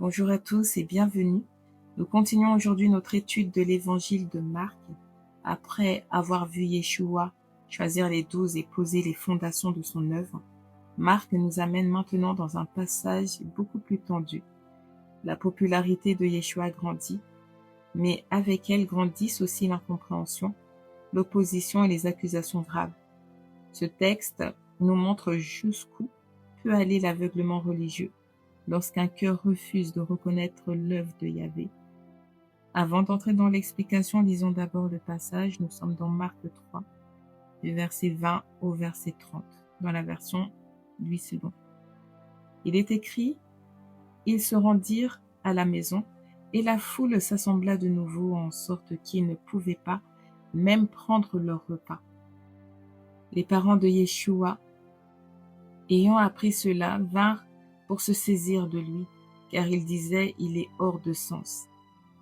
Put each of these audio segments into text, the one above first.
Bonjour à tous et bienvenue. Nous continuons aujourd'hui notre étude de l'évangile de Marc. Après avoir vu Yeshua choisir les 12 et poser les fondations de son œuvre, Marc nous amène maintenant dans un passage beaucoup plus tendu. La popularité de Yeshua grandit, mais avec elle grandissent aussi l'incompréhension, l'opposition et les accusations graves. Ce texte nous montre jusqu'où peut aller l'aveuglement religieux lorsqu'un cœur refuse de reconnaître l'œuvre de Yahvé. Avant d'entrer dans l'explication, lisons d'abord le passage. Nous sommes dans Marc 3, du verset 20 au verset 30, dans la version Louis II. Il est écrit: « Ils se rendirent à la maison, et la foule s'assembla de nouveau, en sorte qu'ils ne pouvaient pas même prendre leur repas. Les parents de Yeshua, ayant appris cela, vinrent pour se saisir de lui, car ils disaient: il est hors de sens.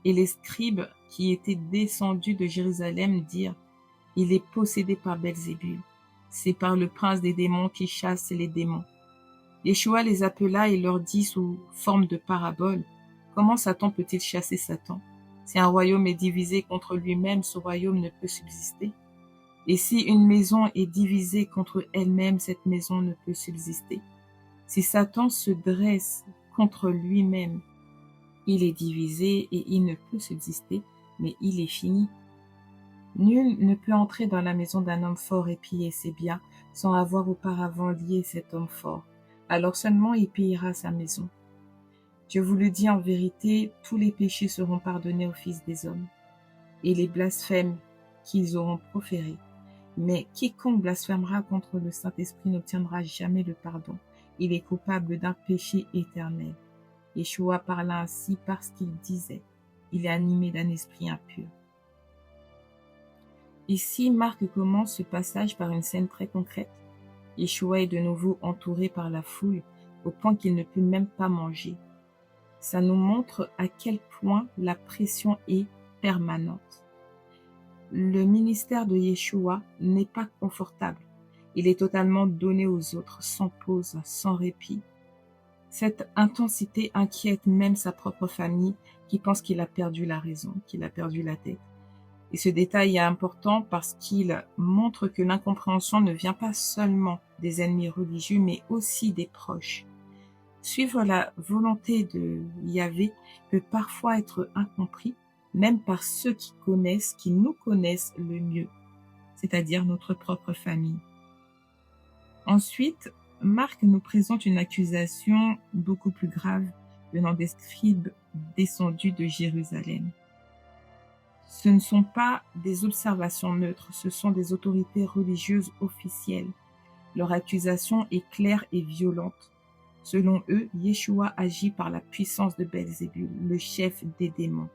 Et les scribes qui étaient descendus de Jérusalem dirent: il est possédé par Belzébul. C'est par le prince des démons qui chasse les démons. Yeshua les appela et leur dit sous forme de parabole: comment Satan peut-il chasser Satan? Si un royaume est divisé contre lui-même, ce royaume ne peut subsister. Et si une maison est divisée contre elle-même, cette maison ne peut subsister. Si Satan se dresse contre lui-même, il est divisé et il ne peut subsister, mais il est fini. Nul ne peut entrer dans la maison d'un homme fort et piller ses biens sans avoir auparavant lié cet homme fort. Alors seulement il pillera sa maison. Je vous le dis en vérité, tous les péchés seront pardonnés aux fils des hommes, et les blasphèmes qu'ils auront proférés. Mais quiconque blasphémera contre le Saint-Esprit n'obtiendra jamais le pardon. Il est coupable d'un péché éternel. » Yeshua parla ainsi parce qu'il disait: il est animé d'un esprit impur. Ici, Marc commence ce passage par une scène très concrète. Yeshua est de nouveau entouré par la foule au point qu'il ne peut même pas manger. Ça nous montre à quel point la pression est permanente. Le ministère de Yeshua n'est pas confortable. Il est totalement donné aux autres, sans pause, sans répit. Cette intensité inquiète même sa propre famille qui pense qu'il a perdu la raison, qu'il a perdu la tête. Et ce détail est important parce qu'il montre que l'incompréhension ne vient pas seulement des ennemis religieux, mais aussi des proches. Suivre la volonté de Yahvé peut parfois être incompris, même par ceux qui nous connaissent le mieux, c'est-à-dire notre propre famille. Ensuite, Marc nous présente une accusation beaucoup plus grave venant des scribes descendus de Jérusalem. Ce ne sont pas des observations neutres, ce sont des autorités religieuses officielles. Leur accusation est claire et violente. Selon eux, Yeshua agit par la puissance de Belzébul, le chef des démons.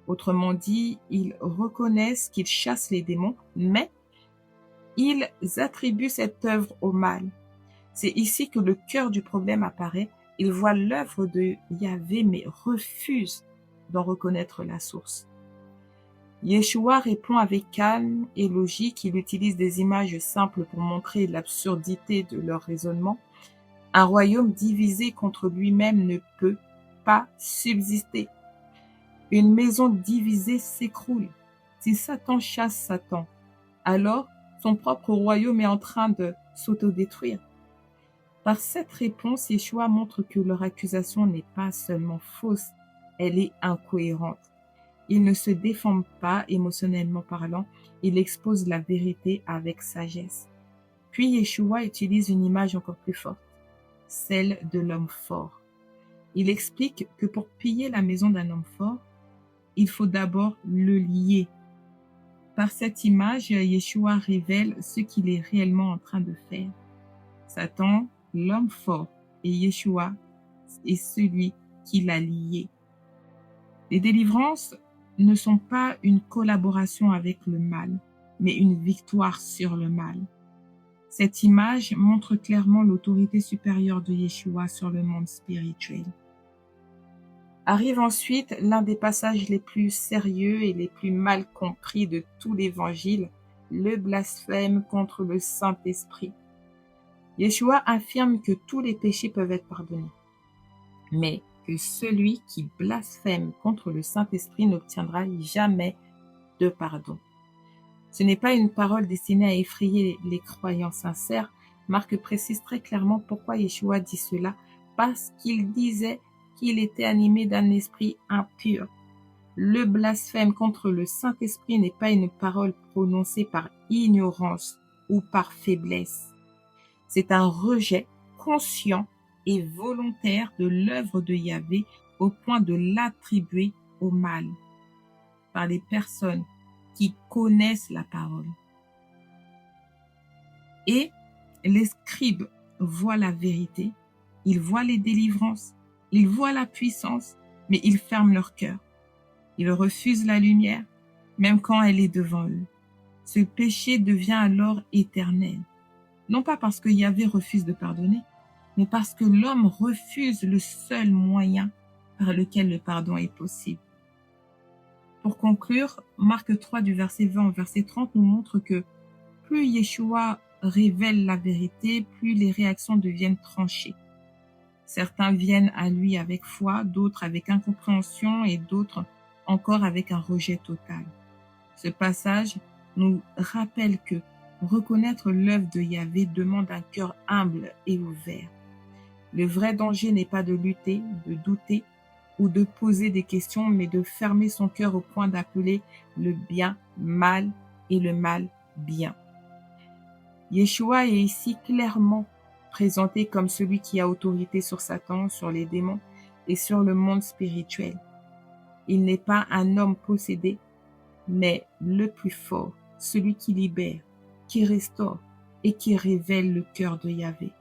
Autrement dit, ils reconnaissent qu'il chasse les démons, mais ils attribuent cette œuvre au mal. C'est ici que le cœur du problème apparaît. Ils voient l'œuvre de Yahvé, mais refusent d'en reconnaître la source. Yeshua répond avec calme et logique. Il utilise des images simples pour montrer l'absurdité de leur raisonnement. Un royaume divisé contre lui-même ne peut pas subsister. Une maison divisée s'écroule. Si Satan chasse Satan, alors son propre royaume est en train de s'autodétruire. Par cette réponse, Yeshua montre que leur accusation n'est pas seulement fausse, elle est incohérente. Il ne se défend pas émotionnellement parlant, il expose la vérité avec sagesse. Puis Yeshua utilise une image encore plus forte, celle de l'homme fort. Il explique que pour piller la maison d'un homme fort, il faut d'abord le lier. Par cette image, Yeshua révèle ce qu'il est réellement en train de faire. Satan, l'homme fort, et Yeshua est celui qui l'a lié. Les délivrances ne sont pas une collaboration avec le mal, mais une victoire sur le mal. Cette image montre clairement l'autorité supérieure de Yeshua sur le monde spirituel. Arrive ensuite l'un des passages les plus sérieux et les plus mal compris de tout l'évangile, le blasphème contre le Saint-Esprit. Yeshua affirme que tous les péchés peuvent être pardonnés. Mais que celui qui blasphème contre le Saint-Esprit n'obtiendra jamais de pardon. Ce n'est pas une parole destinée à effrayer les croyants sincères. Marc précise très clairement pourquoi Yeshua dit cela, parce qu'il disait qu'il était animé d'un esprit impur. Le blasphème contre le Saint-Esprit n'est pas une parole prononcée par ignorance ou par faiblesse. C'est un rejet conscient et volontaire de l'œuvre de Yahvé au point de l'attribuer au mal par les personnes qui connaissent la parole. Et les scribes voient la vérité, ils voient les délivrances, ils voient la puissance, mais ils ferment leur cœur. Ils refusent la lumière, même quand elle est devant eux. Ce péché devient alors éternel. Non pas parce que Yahvé refuse de pardonner, mais parce que l'homme refuse le seul moyen par lequel le pardon est possible. Pour conclure, Marc 3 du verset 20 au verset 30 nous montre que plus Yeshua révèle la vérité, plus les réactions deviennent tranchées. Certains viennent à lui avec foi, d'autres avec incompréhension et d'autres encore avec un rejet total. Ce passage nous rappelle que reconnaître l'œuvre de Yahvé demande un cœur humble et ouvert. Le vrai danger n'est pas de lutter, de douter ou de poser des questions, mais de fermer son cœur au point d'appeler le bien mal et le mal bien. Yeshua est ici clairement présenté comme celui qui a autorité sur Satan, sur les démons et sur le monde spirituel. Il n'est pas un homme possédé, mais le plus fort, celui qui libère, qui restaure et qui révèle le cœur de Yahvé.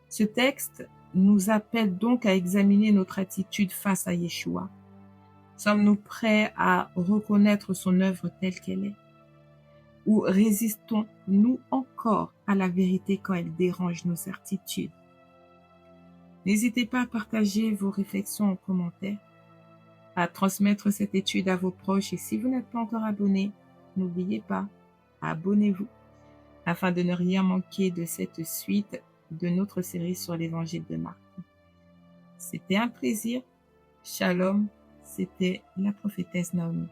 Ce texte nous appelle donc à examiner notre attitude face à Yeshua. Sommes-nous prêts à reconnaître son œuvre telle qu'elle est? Ou résistons-nous encore à la vérité quand elle dérange nos certitudes? N'hésitez pas à partager vos réflexions en commentaire, à transmettre cette étude à vos proches et si vous n'êtes pas encore abonné, n'oubliez pas, abonnez-vous afin de ne rien manquer de cette suite de notre série sur l'évangile de Marc. C'était un plaisir. Shalom, c'était la prophétesse Naomi.